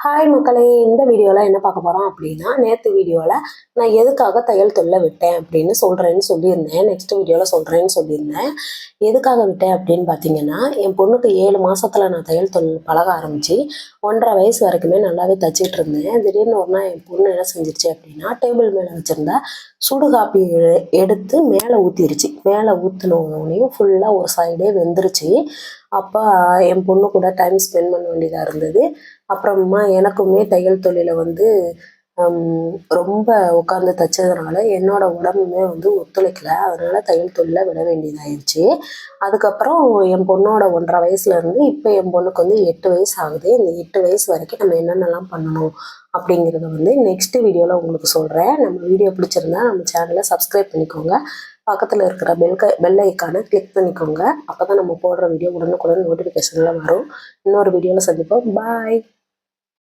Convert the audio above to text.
Hi மக்களே, இந்த வீடியோவில் என்ன பார்க்க போகிறோம் அப்படின்னா, நேற்று வீடியோவில் நான் எதுக்காக தையல் தொழில விட்டேன் அப்படின்னு சொல்லியிருந்தேன். நெக்ஸ்ட் வீடியோவில் சொல்கிறேன்னு சொல்லியிருந்தேன். எதுக்காக விட்டேன் அப்படின்னு பார்த்தீங்கன்னா, என் பொண்ணுக்கு 7 மாதத்தில் நான் தையல் தொழில் பழக ஆரம்பித்து 1.5 வயசு வரைக்குமே நல்லாவே தைச்சிட்டு இருந்தேன். திடீர்னு ஒரு நாள் என் பொண்ணு என்ன செஞ்சிருச்சு அப்படின்னா, டேபிள் மேலே வச்சுருந்தா சுடு காப்பி எடுத்து மேலே ஊற்றிருச்சு. மேலே ஊற்றினோடனையும் ஃபுல்லாக ஒரு சைடே வெந்துருச்சு. அப்போ என் பொண்ணு கூட டைம் ஸ்பெண்ட் பண்ண வேண்டியதாக இருந்தது. அப்புறமா எனக்குமே தையல் தொழிலை வந்து ரொம்ப உட்காந்து தைச்சதுனால என்னோட உடம்புமே வந்து ஒத்துழைக்கல. அதனால தையல் தொழிலை விட வேண்டியதாயிடுச்சு. அதுக்கப்புறம் என் பொண்ணோட 1.5 வயசுலேருந்து இப்போ என் பொண்ணுக்கு வந்து 8 வயசு ஆகுது. இந்த 8 வயசு வரைக்கும் நம்ம என்னென்னலாம் பண்ணணும் அப்படிங்கிறத வந்து நெக்ஸ்ட் வீடியோவில் உங்களுக்கு சொல்கிறேன். நம்ம வீடியோ பிடிச்சிருந்தா நம்ம சேனலை சப்ஸ்கிரைப் பண்ணிக்கோங்க. பக்கத்தில் இருக்கிற பெல் ஐக்கானை கிளிக் பண்ணிக்கோங்க. அப்போ தான் நம்ம போடுற வீடியோ உடனுக்குடன் நோட்டிஃபிகேஷனில் வரும். இன்னொரு வீடியோவில் சந்திப்போம். பாய்.